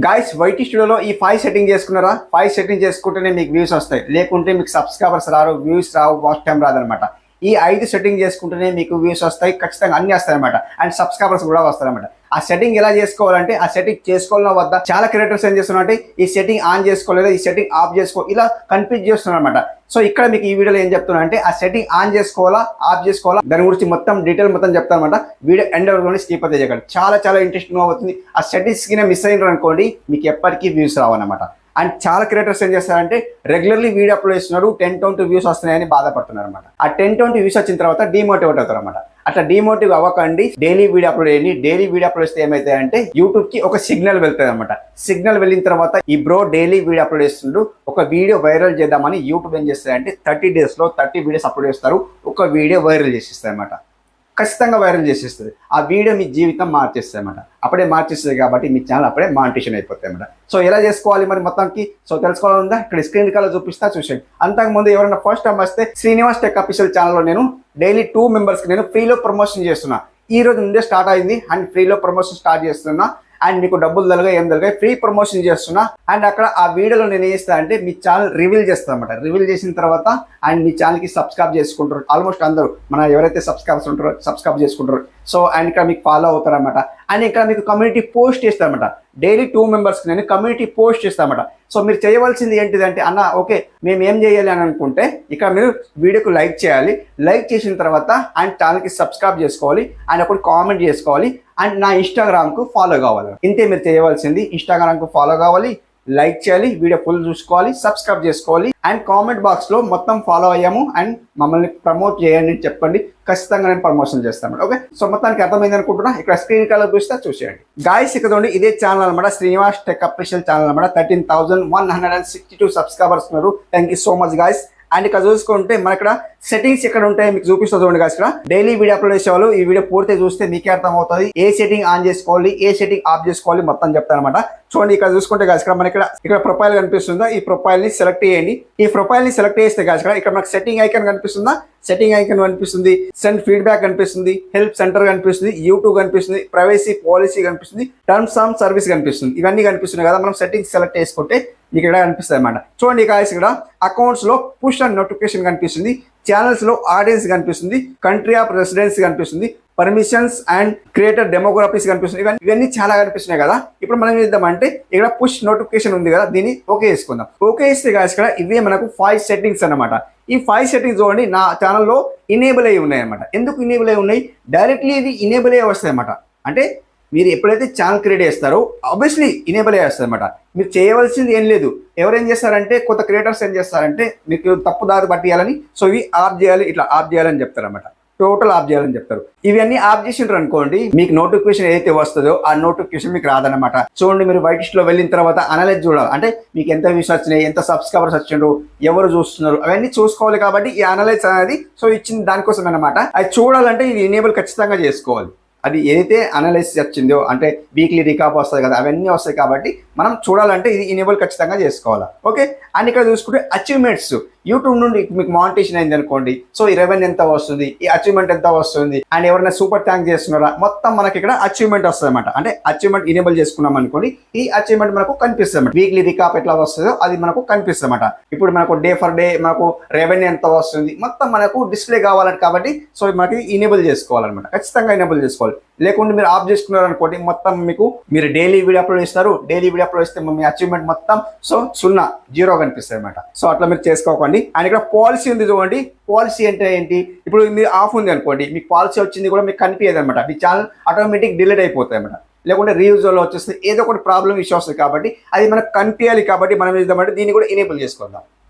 Guys YT స్టూడియోలో ఈ 5 setting చేసుకున్నారా? 5 సెట్టింగ్ చేసుకుంటేనే మీకు వ్యూస్ వస్తాయి, లేకుంటే మీకు సబ్స్క్రైబర్స్ రారు, వ్యూస్ రావు, వాచ్ టైం రాదనమాట. ఈ 5 సెట్టింగ్ చేసుకుంటేనే మీకు వ్యూస్ వస్తాయి, ఖచ్చితంగా అన్ని వస్తాయన్నమాట. అండ్ సబ్స్క్రైబర్స్ కూడా వస్తారన్నమాట. ఆ సెట్టింగ్ ఎలా చేసుకోవాలంటే, ఆ సెట్టింగ్ చేసుకోవాలన్నా వద్ద చాలా క్రియేటర్స్ ఏం చేస్తున్నారంటే ఈ సెట్టింగ్ ఆన్ చేసుకోలేదు, ఈ సెట్టింగ్ ఆఫ్ చేసుకో, ఇలా కన్ఫ్యూజ్ చేస్తున్నారు అనమాట. సో ఇక్కడ మీకు ఈ వీడియోలో ఏం చెప్తున్నా అంటే ఆ సెట్టింగ్ ఆన్ చేసుకోవాలా, ఆఫ్ చేసుకోవాలా, దాని గురించి మొత్తం డీటెయిల్ మొత్తం చెప్తాను అనమాట. వీడియో ఎండ్ వరకు స్కిప్ అయితే చేయకండి, చాలా ఇంట్రెస్టింగ్ అవుతుంది. ఆ సెట్టింగ్స్ కి మిస్ అయినారు అనుకోండి, మీకు ఎప్పటికీ వ్యూస్ రావన్నమాట. అండ్ చాలా క్రియేటర్స్ ఏం చేస్తారంటే రెగ్యులర్లీ వీడియో అప్లోడ్ చేస్తున్నారు, 10-20 వ్యూస్ వస్తున్నాయని బాధపడుతున్నారు అనమాట. ఆ 10-20 వ్యూస్ వచ్చిన తర్వాత డిమోటివేట్ అవుతారు అనమాట. అట్లా డిమోటివ్ అవ్వకండి, డైలీ వీడియో అప్లోడ్ చేయండి. డైలీ వీడియో అప్లోడ్ చేస్తే ఏమైతాయంటే యూట్యూబ్ కి ఒక సిగ్నల్ వెళ్తుంది అనమాట. సిగ్నల్ వెళ్ళిన తర్వాత ఈ బ్రో డైలీ వీడియో అప్లోడ్ చేస్తుండ్రు, ఒక వీడియో వైరల్ చేద్దామని యూట్యూబ్ ఏం చేస్తారంటే 30 days లో 30 వీడియోస్ అప్లోడ్ చేస్తారు, ఒక వీడియో వైరల్ చేసిస్తారు అనమాట. ఖచ్చితంగా వైరల్ చేసేస్తుంది. ఆ వీడియో మీ జీవితం మార్చేస్తుంది అనమాట. అప్పుడే మార్చేస్తుంది కాబట్టి మీ ఛానల్ అప్పుడే మానిటైజేషన్ అయిపోతాయి అనమాట. సో ఎలా చేసుకోవాలి మరి మొత్తానికి? సో తెలుసుకోవాలందా? ఇక్కడ స్క్రీన్ కాల్ చూపిస్తా, చూసేయండి. అంతకుముందు ఎవరైనా ఫస్ట్ టైం వస్తే శ్రీనివాస్ టెక్ అఫీషియల్ ఛానల్లో నేను డైలీ 2 మెంబర్స్కి నేను ఫ్రీలో ప్రమోషన్ చేస్తున్నా. ఈ రోజు నుండే స్టార్ట్ అయింది అండ్ ఫ్రీలో ప్రమోషన్ స్టార్ట్ చేస్తున్నా. అండ్ మీకు డబ్బులు ఏం దొరకాయి, ఫ్రీ ప్రమోషన్ చేస్తున్నా. అండ్ అక్కడ ఆ వీడియోలో నేను ఏం చేస్తా అంటే మీ ఛానల్ రివీల్ చేస్తాను అనమాట. రివీల్ చేసిన తర్వాత అండ్ మీ ఛానల్కి సబ్స్క్రైబ్ చేసుకుంటారు. ఆల్మోస్ట్ అందరూ మన ఎవరైతే సబ్స్క్రైబర్స్ ఉంటారో సబ్స్క్రైబ్ చేసుకుంటారు. సో అండ్ ఇక్కడ మీకు ఫాలో అవుతారు అనమాట. అండ్ ఇక్కడ మీకు కమ్యూనిటీ పోస్ట్ చేస్తారనమాట. డైలీ 2 మెంబర్స్కి నేను కమ్యూనిటీ పోస్ట్ చేస్తానమాట. సో మీరు చేయవలసింది ఏంటిదంటే, అన్న ఓకే మేము ఏం చేయాలి అని అనుకుంటే ఇక్కడ మీరు వీడియోకి లైక్ చేయాలి. లైక్ చేసిన తర్వాత అండ్ ఛానల్కి సబ్స్క్రైబ్ చేసుకోవాలి అండ్ అప్పుడు కామెంట్ చేసుకోవాలి అండ్ నా ఇన్స్టాగ్రామ్కు ఫాలో కావాలి. ఇంతే మీరు చేయవలసింది. ఇన్స్టాగ్రామ్కు ఫాలో కావాలి, లైక్ చేయాలి, వీడియో ఫుల్ చూసుకోవాలి, సబ్స్క్రైబ్ చేసుకోవాలి అండ్ కామెంట్ బాక్స్ లో మొత్తం ఫాలో అయ్యాము అండ్ మమ్మల్ని ప్రమోట్ చేయండి అని చెప్పండి. ఖచ్చితంగా నేను ప్రమోషన్ చేస్తాను. ఓకే, సో మొత్తానికి అర్థమైంది అనుకుంటున్నా. ఇక్కడ స్క్రీన్ కాల్ చూస్తే చూసేయండి. గాయస్ ఇక్కడ చూడండి, ఇదే ఛానల్ అనమాట, శ్రీనివాస్ టెక్ అఫీషియల్ ఛానల్ అనమాట. 13,162 సబ్స్క్రైబర్స్ ఉన్నారు. Thank you so much guys. And ఇక్కడ చూసుకుంటే మన ఇక్కడ సెట్టింగ్స్ ఎక్కడ ఉంటాయి మీకు చూపిస్తా చూడండి గాయస్. ఇక్కడ డైలీ వీడియో అప్లోడ్ చేసేవాళ్ళు ఈ వీడియో పూర్తి చూస్తే మీకే అర్థం అవుతుంది. ఏ సెట్టింగ్ ఆన్ చేసుకోవాలి, ఏ సెట్టింగ్ ఆఫ్ చేసుకోవాలి మొత్తం చెప్తాను అనమాట. చూడండి ఇక్కడ చూసుకుంటే గాయస్, ఇక్కడ మనకి ఇక్కడ ప్రొఫైల్ కనిపిస్తుందా, ఈ ప్రొఫైల్ ని సెలెక్ట్ చేయండి. ఈ ప్రొఫైల్ ని సెలెక్ట్ చేస్తే గాయస్ ఇక్కడ మనకు సెట్టింగ్ ఐకాన్ కనిపిస్తుందా, సెట్టింగ్ ఐకాన్ కనిపిస్తుంది, సెండ్ ఫీడ్బ్యాక్ కనిపిస్తుంది, హెల్ప్ సెంటర్ కనిపిస్తుంది, యూట్యూబ్ కనిపిస్తుంది, ప్రైవసీ పాలసీ కనిపిస్తుంది, టర్మ్స్ ఆఫ్ సర్వీస్ కనిపిస్తుంది. ఇవన్నీ కనిపిస్తున్నాయి కదా. మనం సెట్టింగ్స్ సెలెక్ట్ చేసుకుంటే మీకు ఇక్కడ కనిపిస్తుంది అనమాట. చూడండి గాయస్, ఇక్కడ అకౌంట్స్ లో పుష్ అండ్ నోటిఫికేషన్ కనిపిస్తుంది, ఛానల్స్ లో ఆడియన్స్ కనిపిస్తుంది, కంట్రీ ఆఫ్ రెసిడెన్స్ కనిపిస్తుంది, పర్మిషన్స్ అండ్ క్రియేటర్ డెమోగ్రఫీస్ కనిపిస్తుంది. ఇవన్నీ చాలా కనిపిస్తున్నాయి కదా. ఇప్పుడు మనం ఏం చేద్దామంటే ఇక్కడ పుష్ నోటిఫికేషన్ ఉంది కదా, దీన్ని ఓకే చేసుకుందాం. ఓకే ఇస్తే గాయస్ ఇక్కడ ఇవే మనకు 5 సెట్టింగ్స్ అనమాట. ఈ 5 సెట్టింగ్స్ చూడండి నా ఛానల్లో ఇనేబుల్ అయి ఉన్నాయి అనమాట. ఎందుకు ఇనేబుల్ అయి ఉన్నాయి? డైరెక్ట్లీ ఇది ఇనేబుల్ అయ్యి వస్తాయి అనమాట. అంటే మీరు ఎప్పుడైతే ఛానల్ క్రియేట్ చేస్తారో ఆబ్వియస్లీ ఇనేబుల్ అయ్యి వస్తుంది అనమాట. మీరు చేయవలసింది ఏం లేదు. ఎవరేం చేస్తారంటే కొత్త క్రియేటర్స్ ఏం చేస్తారంటే మీకు తప్పుదారి పట్టియాలని, సో ఇవి ఆఫ్ చేయాలి, ఇట్లా ఆఫ్ చేయాలని చెప్తారు అనమాట. టోటల్ ఆఫ్ చేయాలని చెప్తారు. ఇవన్నీ ఆఫ్ చేసిండ్రు అనుకోండి, మీకు నోటిఫికేషన్ ఏదైతే వస్తుందో ఆ నోటిఫికేషన్ మీకు రాదనమాట. చూడండి, మీరు వైట్ లో వెళ్ళిన తర్వాత అనలైజ్ చూడాలి. అంటే మీకు ఎంత వ్యూస్ వచ్చినాయి, ఎంత సబ్స్క్రైబర్స్ వచ్చిండ్రు, ఎవరు చూస్తున్నారు, అవన్నీ చూసుకోవాలి. కాబట్టి ఈ అనలైజ్ అనేది సో ఇచ్చింది దానికోసం అనమాట. అది చూడాలంటే ఇది ఎనేబుల్ ఖచ్చితంగా చేసుకోవాలి. అది ఏదైతే అనలైసిస్ వచ్చిందో అంటే వీక్లీ రికాప్ వస్తుంది కదా, అవన్నీ వస్తాయి. కాబట్టి మనం చూడాలంటే ఇది ఎనేబుల్ ఖచ్చితంగా చేసుకోవాలి. ఓకే, అండ్ ఇక్కడ చూసుకుంటే అచీవ్మెంట్స్ యూట్యూబ్ నుండి మీకు మానిటైజేషన్ అయింది అనుకోండి, సో ఈ రెవెన్యూ ఎంత వస్తుంది, ఈ అచీవ్మెంట్ ఎంత వస్తుంది, అండ్ ఎవరైనా సూపర్ థ్యాంక్ చేస్తున్నారా, మొత్తం మనకి ఇక్కడ అచీవ్మెంట్ వస్తుంది అనమాట. అంటే అచీవ్మెంట్ ఎనేబుల్ చేసుకున్నాం అనుకోండి, ఈ అచీవ్మెంట్ మనకు కనిపిస్తుంది అనమాట. వీక్లీ రికాప్ ఎట్లా వస్తుందో అది మనకు కనిపిస్తుంది అనమాట. ఇప్పుడు మనకు డే ఫర్ డే మనకు రెవెన్యూ ఎంత వస్తుంది మొత్తం మనకు డిస్ప్లే కావాలంటే, కాబట్టి సో మనకి ఎనేబుల్ చేసుకోవాలన్నమాట. ఖచ్చితంగా ఎనేబుల్ చేసుకోవాలి. లేకుంటే మీరు ఆఫ్ చేసుకున్నారు అనుకోండి, మొత్తం మీకు మీరు డైలీ వీడియో అప్లోడ్ చేస్తారు, డైలీ వీడియో అప్లోడ్ చేస్తే మీ అచీవ్మెంట్ మొత్తం సో 0 కనిపిస్తుంది అనమాట. సో అట్లా మీరు చేసుకోకండి. అండ్ ఇక్కడ పాలసీ ఉంది చూడండి. పాలసీ అంటే ఏంటి? ఇప్పుడు మీరు ఆఫ్ ఉంది అనుకోండి, మీకు పాలసీ వచ్చింది కూడా మీకు కనిపించదు అనమాట. మీ ఛానల్ ఆటోమేటిక్ డిలీట్ అయిపోతాయి అనమాట. లేకుంటే రీయూజ్లో వచ్చేస్తే ఏదో ఒకటి ప్రాబ్లం ఇష్యూ వస్తుంది. కాబట్టి అది మనకు కనిపించాలి. కాబట్టి మనం ఏదంటే దీన్ని కూడా ఎనేబుల్ చేసుకుందాం.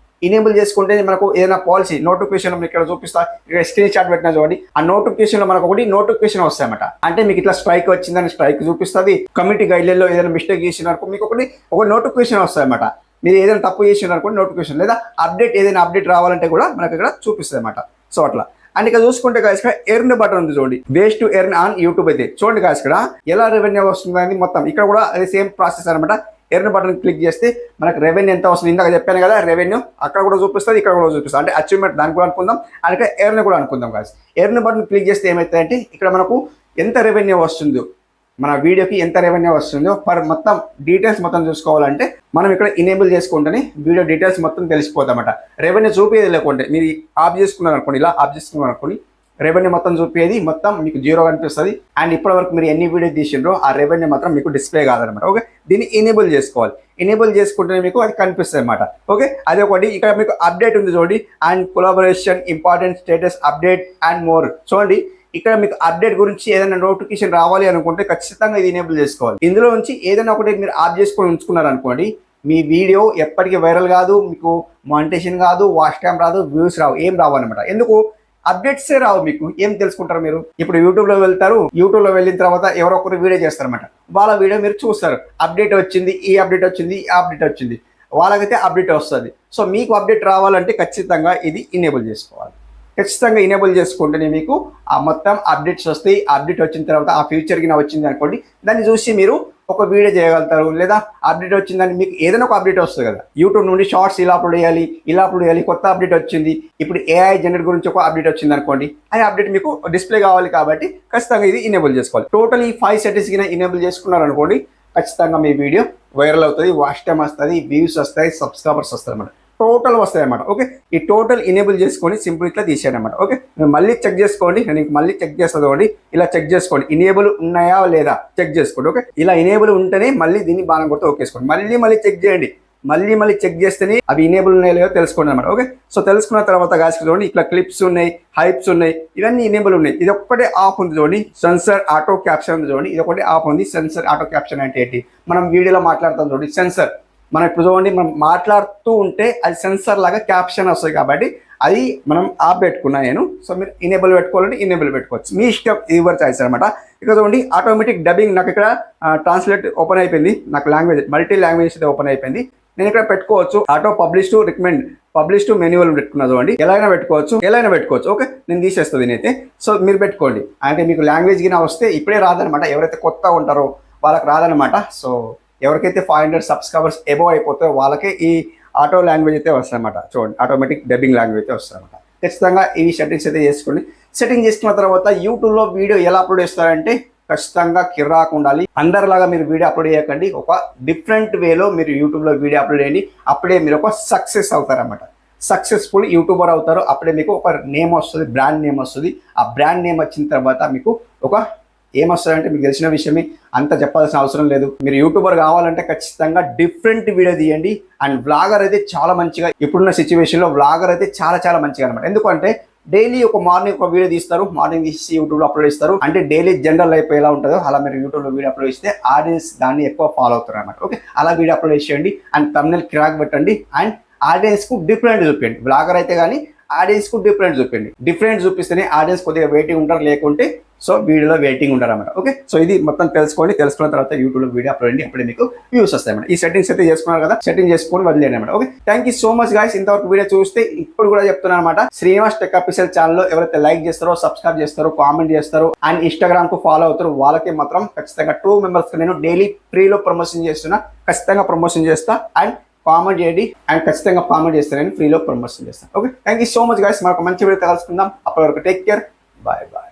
ఎనేబుల్ చేసుకుంటే మనకు ఏదైనా పాలసీ నోటిఫికేషన్ ఇక్కడ చూపిస్తా, ఇక్కడ స్క్రీన్ షాట్ పెట్టినా చూడండి. ఆ నోటిఫికేషన్ లో మనకు ఒకటి నోటిఫికేషన్ వస్తాయన్నమాట. అంటే మీకు ఇట్లా స్ట్రైక్ వచ్చిందని స్ట్రైక్ చూపిస్తుంది. కమ్యూనిటీ గైడ్ లో ఏదైనా మిస్టేక్ చేసినారు మీకు ఒక నోటిఫికేషన్ వస్తాయన్నమాట. మీరు ఏదైనా తప్పు చేసినారు అనుకోండి నోటిఫికేషన్, లేదా ఏదైనా అప్డేట్ రావాలంటే కూడా మనకి ఇక్కడ చూపిస్తుంది అనమాట. సో అట్లా. అండ్ ఇక్కడ చూసుకుంటే గాయస్ ఇక్కడ ఎర్న్ బటన్ ఉంది చూడండి, ways to earn on YouTube. అయితే చూడండి గాయస్ ఇక్కడ ఎలా రెవెన్యూ వస్తుంది అనేది మొత్తం ఇక్కడ కూడా అది సేమ్ ప్రాసెస్ అనమాట. ఎర్న్ బటన్ క్లిక్ చేస్తే మనకు రెవెన్యూ ఎంత వస్తుంది, ఇందాక చెప్పాను కదా రెవెన్యూ అక్కడ కూడా చూపిస్తుంది, ఇక్కడ కూడా చూపిస్తుంది. అంటే అచీవ్మెంట్ దానికి కూడా అనుకుందాం, అలాగే ఎర్న్ కూడా అనుకుందాం గాయస్. ఎర్న్ బటన్ క్లిక్ చేస్తే ఏమవుతుందంటే ఇక్కడ మనకు ఎంత రెవెన్యూ వస్తుందో మన వీడియోకి ఎంత రెవెన్యూ వస్తుందో మొత్తం డీటెయిల్స్ మొత్తం చూసుకోవాలంటే మనం ఇక్కడ ఇనేబుల్ చేసుకుంటేనే వీడియో డీటెయిల్స్ మొత్తం తెలిసిపోతామట. రెవెన్యూ చూపేది లేకుంటే మీరు ఆఫ్ చేసుకున్నారు అనుకోండి, ఇలా ఆఫ్ చేసుకున్నారు అనుకోండి, రెవెన్యూ మొత్తం చూపేది మొత్తం మీకు జీరో కనిపిస్తుంది. అండ్ ఇప్పటివరకు మీరు ఎన్ని వీడియో తీసిండ్రో ఆ రెవెన్యూ మాత్రం మీకు డిస్ప్లే కాదనమాట. ఓకే, దీన్ని ఎనేబుల్ చేసుకోవాలి. ఎనేబుల్ చేసుకుంటే మీకు అది కనిపిస్తుంది అనమాట. ఓకే, అదే ఒకటి ఇక్కడ మీకు అప్డేట్ ఉంది చూడండి, and collaboration, important status update and more. చూడండి ఇక్కడ మీకు అప్డేట్ గురించి ఏదైనా నోటిఫికేషన్ రావాలి అనుకుంటే ఖచ్చితంగా ఇది ఎనేబుల్ చేసుకోవాలి. ఇందులో నుంచి ఏదైనా ఒకటి మీరు ఆఫ్ చేసుకొని ఉంచుకున్నారు అనుకోండి, మీ వీడియో ఎప్పటికీ వైరల్ కాదు, మీకు మానిటేషన్ కాదు, వాచ్ టైం రాదు, వ్యూస్ రావు, ఏం రావు అనమాట. ఎందుకు? అప్డేట్సే రావు. మీకు ఏం తెలుసుకుంటారు మీరు? ఇప్పుడు యూట్యూబ్లో వెళ్తారు, యూట్యూబ్లో వెళ్ళిన తర్వాత ఎవరో ఒకరు వీడియో చేస్తారనమాట. వాళ్ళ వీడియో మీరు చూస్తారు, అప్డేట్ వచ్చింది, ఈ అప్డేట్ వచ్చింది, ఈ అప్డేట్ వచ్చింది, వాళ్ళకైతే అప్డేట్ వస్తుంది. సో మీకు అప్డేట్ రావాలంటే ఖచ్చితంగా ఇది ఇనేబుల్ చేసుకోవాలి. ఖచ్చితంగా ఇనేబుల్ చేసుకుంటేనే మీకు ఆ మొత్తం అప్డేట్స్ వస్తాయి. అప్డేట్ వచ్చిన తర్వాత ఆ ఫ్యూచర్కి నా వచ్చింది అనుకోండి, దాన్ని చూసి మీరు ఒక వీడియో చేయగలుగుతారు. లేదా అప్డేట్ వచ్చిందని మీకు ఏదైనా ఒక అప్డేట్ వస్తుంది కదా, యూట్యూబ్ నుండి షార్ట్స్ ఇలా అప్లోడ్ చేయాలి, ఇలా అప్లోడ్ చేయాలి, కొత్త అప్డేట్ వచ్చింది, ఇప్పుడు AI జనరేట్ గురించి ఒక అప్డేట్ వచ్చింది అనుకోండి, ఆ అప్డేట్ మీకు డిస్ప్లే కావాలి కాబట్టి ఖచ్చితంగా ఇది ఇనేబుల్ చేసుకోవాలి. టోటల్ ఈ 5 సెట్టింగ్స్ కింద ఇనేబుల్ చేసుకున్నారు అనుకోండి, ఖచ్చితంగా మీ వీడియో వైరల్ అవుతుంది, వాచ్ టైం వస్తుంది, వ్యూస్ వస్తాయి, సబ్స్క్రైబర్స్ వస్తాయి అన్నమాట. టోటల్ వస్తాయి అన్నమాట. ఓకే, ఈ టోటల్ ఇనేబుల్ చేసుకొని సింపుల్ ఇట్లా తీసేయండి అనమాట. ఓకే, మీరు మళ్ళీ చెక్ చేసుకోండి. నేను మళ్ళీ చెక్ చేస్తుంది ఒకటి, ఇలా చెక్ చేసుకోండి, ఇనేబుల్ ఉన్నాయా లేదా చెక్ చేసుకోండి. ఓకే, ఇలా ఇనేబుల్ ఉంటేనే మళ్ళీ దీన్ని బాణం కొట్టి ఓకేసుకోండి. మళ్ళీ చెక్ చేయండి. మళ్ళీ చెక్ చేస్తేనే అవి ఇనేబుల్ ఉన్నాయో లేదో తెలుసుకోండి అనమాట. ఓకే, సో తెలుసుకున్న తర్వాత గాయస్ చూడండి, ఇక్కడ క్లిప్స్ ఉన్నాయి, హైప్స్ ఉన్నాయి, ఇవన్నీ ఇనేబుల్ ఉన్నాయి. ఇది ఒక్కటే ఆఫ్ ఉంది చూడండి, సెన్సర్ ఆటో క్యాప్షన్ ఉంది చూడండి, ఇది ఒకటి ఆఫ్ ఉంది. సెన్సర్ ఆటో క్యాప్షన్ అంటే ఏంటి? మనం వీడియోలో మాట్లాడుతాం చూడండి, సెన్సర్. మనం ఇప్పుడు చూడండి, మనం మాట్లాడుతూ ఉంటే అది సెన్సర్ లాగా క్యాప్షన్ వస్తుంది కాబట్టి అది మనం ఆఫ్ పెట్టుకున్నా నేను. సో మీరు ఇనేబుల్ పెట్టుకోవాలంటే ఇనేబుల్ పెట్టుకోవచ్చు, మీ ఇష్టం, యువర్ చాయిస్ అనమాట. ఇక్కడ చూడండి ఆటోమేటిక్ డబ్బింగ్, నాకు ఇక్కడ ట్రాన్స్లేట్ ఓపెన్ అయిపోయింది, నాకు లాంగ్వేజ్ మల్టీ లాంగ్వేజ్ అయితే ఓపెన్ అయిపోయింది. నేను ఇక్కడ పెట్టుకోవచ్చు auto publish to recommend, publish to manual పెట్టుకున్నా చూడండి, ఎలా అయినా పెట్టుకోవచ్చు. ఓకే, నేను తీసేస్తుంది నేనైతే. సో మీరు పెట్టుకోండి, అంటే మీకు లాంగ్వేజ్ గిన వస్తే ఇప్పుడే రాదనమాట. ఎవరైతే కొత్తగా ఉంటారో వాళ్ళకి రాదనమాట. సో ఎవరికైతే 500 సబ్స్క్రైబర్స్ ఎబో అయిపోతారో వాళ్ళకే ఈ ఆటో లాంగ్వేజ్ అయితే వస్తుంది అనమాట. చూడండి, ఆటోమేటిక్ డబ్బింగ్ లాంగ్వేజ్ అయితే వస్తుంది అనమాట. ఖచ్చితంగా ఈ సెట్టింగ్స్ అయితే చేసుకోండి. సెట్టింగ్ చేసుకున్న తర్వాత యూట్యూబ్లో వీడియో ఎలా అప్లోడ్ చేస్తారంటే ఖచ్చితంగా కిర్రాకు ఉండాలి. అందరిలాగా మీరు వీడియో అప్లోడ్ చేయకండి, ఒక డిఫరెంట్ వేలో మీరు యూట్యూబ్లో వీడియో అప్లోడ్ చేయండి. అప్పుడే మీరు ఒక సక్సెస్ అవుతారన్నమాట. సక్సెస్ఫుల్ యూట్యూబర్ అవుతారు. అప్పుడే మీకు ఒక నేమ్ వస్తుంది, బ్రాండ్ నేమ్ వస్తుంది. ఆ బ్రాండ్ నేమ్ వచ్చిన తర్వాత మీకు ఒక ఏమొస్తుందంటే మీకు తెలిసిన విషయమే, అంత చెప్పాల్సిన అవసరం లేదు. మీరు యూట్యూబర్ కావాలంటే ఖచ్చితంగా డిఫరెంట్ వీడియో తీయండి. అండ్ వ్లాగర్ అయితే చాలా మంచిగా, ఇప్పుడున్న సిచ్యువేషన్లో వ్లాగర్ అయితే చాలా మంచిగా అనమాట. ఎందుకంటే డైలీ ఒక మార్నింగ్ ఒక వీడియో తీస్తారు, మార్నింగ్ తీసి యూట్యూబ్లో అప్లోడ్ చేస్తారు. అంటే డైలీ జనరల్ లైఫ్ ఎలా ఉంటుందో అలా మీరు యూట్యూబ్లో వీడియో అప్లోడ్ చేస్తే ఆడియన్స్ దాన్ని ఎక్కువ ఫాలో అవుతారు అనమాట. ఓకే, అలా వీడియో అప్లోడ్ చేయండి. అండ్ థంబ్నెయిల్ క్రాక్ పెట్టండి. అండ్ ఆడియన్స్కు డిఫరెంట్ చూపించండి. వ్లాగర్ అయితే కానీ ఆడియన్స్కు డిఫరెంట్ చూపించండి. డిఫరెంట్ చూపిస్తేనే ఆడియన్స్ కొద్దిగా వెయిటింగ్ ఉంటారు, లేకుంటే సో వీడియోలో వెయిటింగ్ ఉంటారు అన్నమాట. ఓకే, సో ఇది మొత్తం తెలుసుకున్న తర్వాత యూట్యూబ్లో వీడియో అప్లోడ్ చేయండి, అప్పుడే మీకు వ్యూస్ వస్తాయి అన్నమాట. ఈ సెట్టింగ్స్ అయితే చేసుకున్నారు కదా, సెట్టింగ్ చేసుకొని వదిలేయండి అన్నమాట. Okay, thank you so much guys. ఇంతవరకు వీడియో చూస్తే ఇప్పుడు కూడా చెప్తున్నాను అనమాట, శ్రీనివాస్ టెక్ ఆఫీషియల్ ఛానల్లో ఎవరైతే లైక్ చేస్తారో, సబ్స్క్రైబ్ చేస్తారో, కామెంట్ చేస్తారో అండ్ ఇన్స్టాగ్రామ్ కు ఫాలో అవుతారో వాళ్ళకి మాత్రం ఖచ్చితంగా 2 మెంబర్స్ నేను డైలీ ఫ్రీలో ప్రమోషన్ చేస్తున్నా. ఖచ్చితంగా ప్రమోషన్ చేస్తా. అండ్ కామెంట్ చేయండి, అండ్ ఖచ్చితంగా కామెంట్ చేస్తే నేను ఫ్రీలో ప్రమోషన్ చేస్తాను. Okay, thank you so much guys. మనకు మంచి వీడియో కలుసుకుందాం. అప్పటి వరకు టేక్ కేర్, బాయ్.